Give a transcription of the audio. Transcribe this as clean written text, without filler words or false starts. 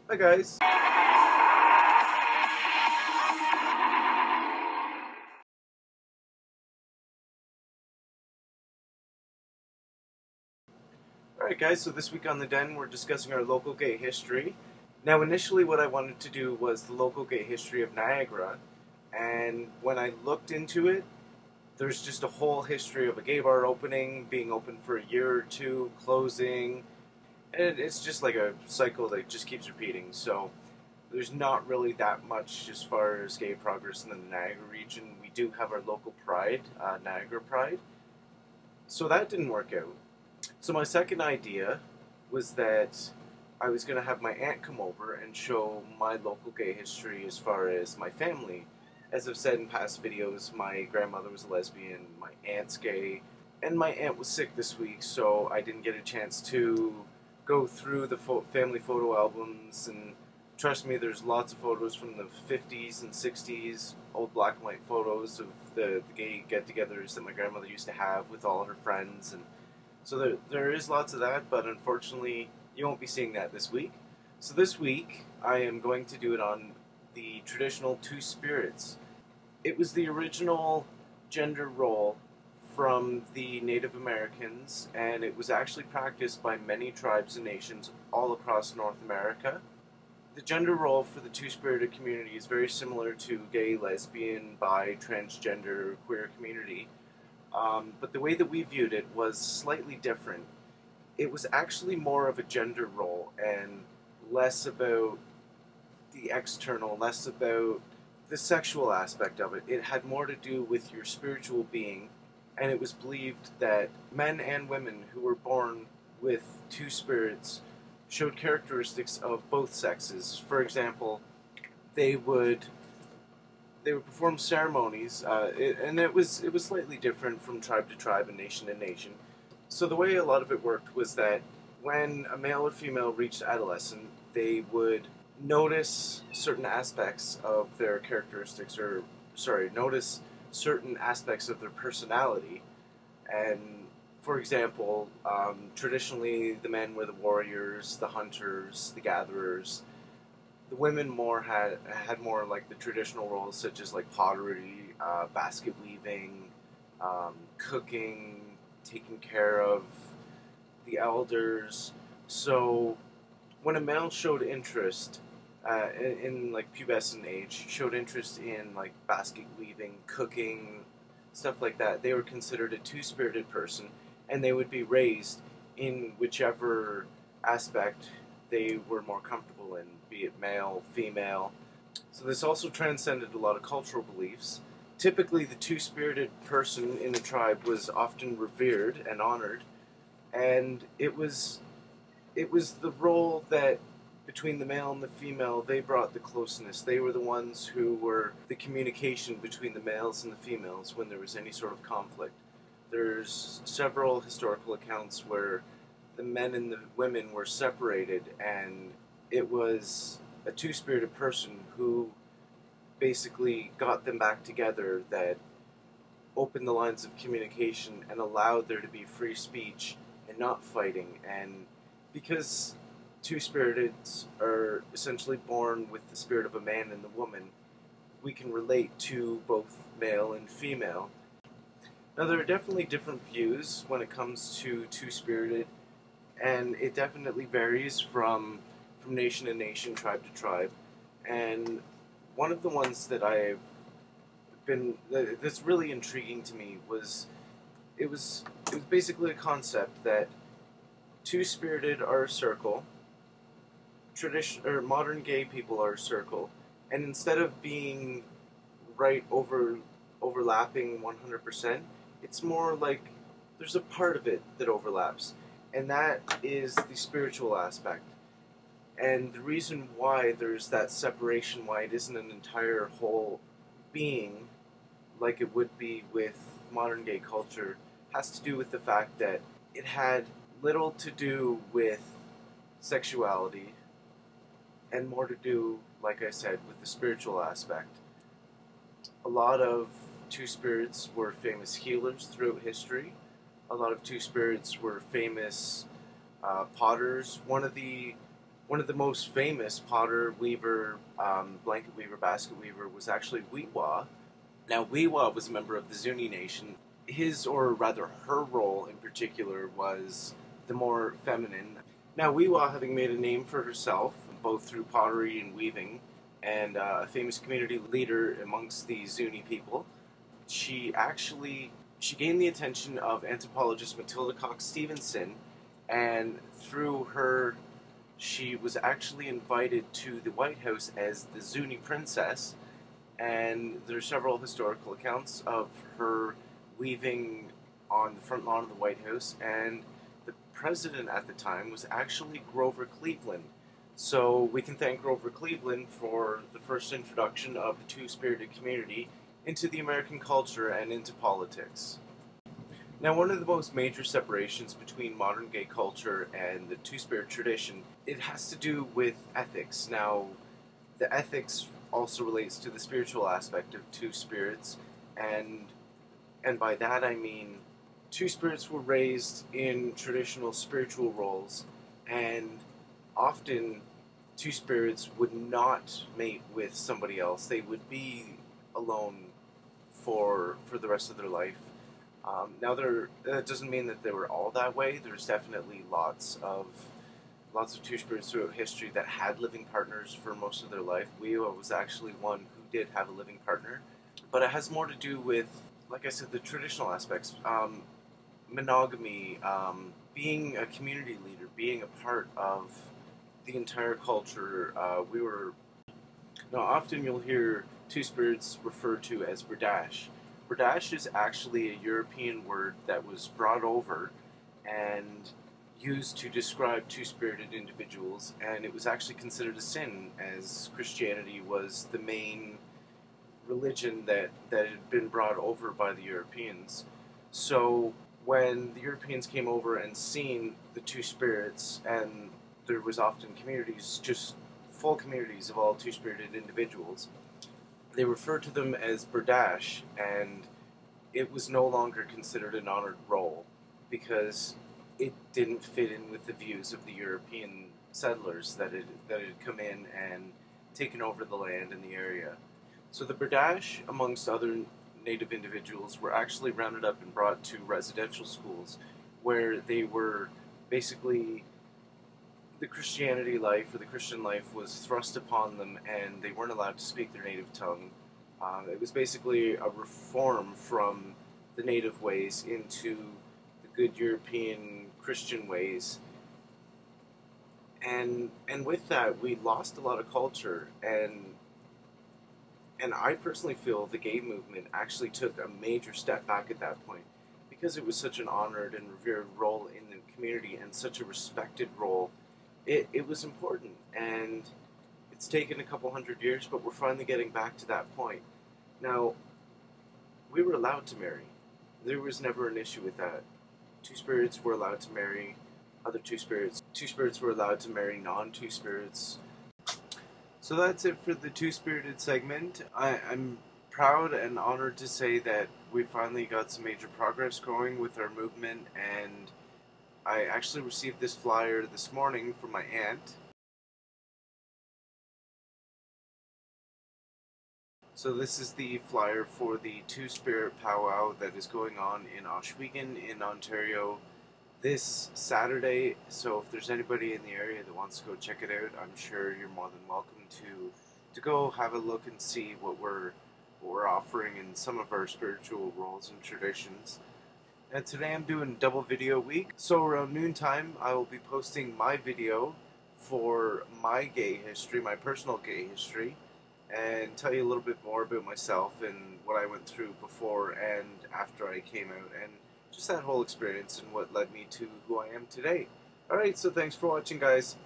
Hi guys. Alright guys, so this week on The Den we're discussing our local gay history. Now initially what I wanted to do was the local gay history of Niagara, and when I looked into it, there's just a whole history of a gay bar opening, being open for a year or two, closing, and it's just like a cycle that just keeps repeating. So there's not really that much as far as gay progress in the Niagara region. We do have our local pride, Niagara Pride, so that didn't work out. So my second idea was that I was going to have my aunt come over and show my local gay history as far as my family. As I've said in past videos, my grandmother was a lesbian, my aunt's gay, and my aunt was sick this week, so I didn't get a chance to go through the family photo albums. And trust me, there's lots of photos from the 50s and 60s, old black and white photos of the gay get-togethers that my grandmother used to have with all her friends. And so there is lots of that, but unfortunately you won't be seeing that this week. So this week I am going to do it on the traditional two spirits. It was the original gender role from the Native Americans, and it was actually practiced by many tribes and nations all across North America. The gender role for the two-spirited community is very similar to gay, lesbian, bi, transgender, queer community. But the way that we viewed it was slightly different. It was actually more of a gender role and less about the external, less about the sexual aspect of it. It had more to do with your spiritual being, and it was believed that men and women who were born with two spirits showed characteristics of both sexes. For example, they would perform ceremonies, and it was slightly different from tribe to tribe and nation to nation. So the way a lot of it worked was that when a male or female reached adolescence, they would notice certain aspects of their characteristics, or sorry, notice certain aspects of their personality. And for example, traditionally the men were the warriors, the hunters, the gatherers. The women more had more like the traditional roles, such as like pottery, basket weaving, cooking, taking care of the elders. So when a male showed interest in like pubescent age, showed interest in like basket weaving, cooking, stuff like that, they were considered a two-spirited person, and they would be raised in whichever aspect they were more comfortable in, be it male, female. So this also transcended a lot of cultural beliefs. Typically, the two-spirited person in a tribe was often revered and honored, and it was the role that between the male and the female, they brought the closeness. They were the ones who were the communication between the males and the females when there was any sort of conflict. There's several historical accounts where the men and the women were separated, and it was a two-spirited person who basically got them back together, that opened the lines of communication and allowed there to be free speech and not fighting. And because two-spiriteds are essentially born with the spirit of a man and the woman, we can relate to both male and female. Now, there are definitely different views when it comes to two-spirited, and it definitely varies from nation to nation, tribe to tribe. And one of the ones that that's really intriguing to me was it was basically a concept that two-spirited are a circle, tradition or modern gay people are a circle, and instead of being right overlapping 100%, it's more like there's a part of it that overlaps, and that is the spiritual aspect. And the reason why there's that separation, why it isn't an entire whole being like it would be with modern gay culture, has to do with the fact that it had little to do with sexuality and more to do, like I said, with the spiritual aspect. A lot of two spirits were famous healers throughout history. A lot of two spirits were famous potters. One of the One of the most famous potter, weaver, blanket weaver, basket weaver was actually Weewa. Now, Weewa was a member of the Zuni Nation. His, or rather her role in particular, was the more feminine. Now, Weewa, having made a name for herself, both through pottery and weaving, and a famous community leader amongst the Zuni people, she gained the attention of anthropologist Matilda Cox Stevenson, and through her, she was actually invited to the White House as the Zuni princess, and there are several historical accounts of her weaving on the front lawn of the White House, and the president at the time was actually Grover Cleveland. So we can thank Grover Cleveland for the first introduction of the two-spirited community into the American culture and into politics. Now, one of the most major separations between modern gay culture and the two-spirit tradition, it has to do with ethics. Now, the ethics also relates to the spiritual aspect of two spirits, and by that I mean two spirits were raised in traditional spiritual roles, and often two spirits would not mate with somebody else. They would be alone for the rest of their life. Now, that doesn't mean that they were all that way. There's definitely lots of two spirits throughout history that had living partners for most of their life. Weewa was actually one who did have a living partner, but it has more to do with, like I said, the traditional aspects, monogamy, being a community leader, being a part of the entire culture. Now, often you'll hear two spirits referred to as Berdache. Berdache is actually a European word that was brought over and used to describe two-spirited individuals, and it was actually considered a sin, as Christianity was the main religion that had been brought over by the Europeans. So when the Europeans came over and seen the two spirits, and there was often communities, just full communities of all two-spirited individuals, they referred to them as Berdache, and it was no longer considered an honored role because it didn't fit in with the views of the European settlers that had come in and taken over the land in the area. So the Berdache, amongst other native individuals, were actually rounded up and brought to residential schools where they were basically, the Christianity life or the Christian life was thrust upon them, and they weren't allowed to speak their native tongue. It was basically a reform from the native ways into the good European Christian ways. And with that, we lost a lot of culture, and I personally feel the gay movement actually took a major step back at that point, because it was such an honored and revered role in the community and such a respected role. It was important, and it's taken a couple hundred years, but we're finally getting back to that point. Now, we were allowed to marry. There was never an issue with that. Two spirits were allowed to marry other two spirits. Two spirits were allowed to marry non-two spirits. So that's it for the two-spirited segment. I'm proud and honored to say that we finally got some major progress going with our movement, and I actually received this flyer this morning from my aunt. So this is the flyer for the Two-Spirit Powwow that is going on in Ohsweken in Ontario this Saturday. So if there's anybody in the area that wants to go check it out, I'm sure you're more than welcome to go have a look and see what we're offering in some of our spiritual roles and traditions. And today I'm doing double video week. So around noontime I will be posting my video for my gay history, my personal gay history, and tell you a little bit more about myself and what I went through before and after I came out, and just that whole experience and what led me to who I am today. Alright, so thanks for watching, guys.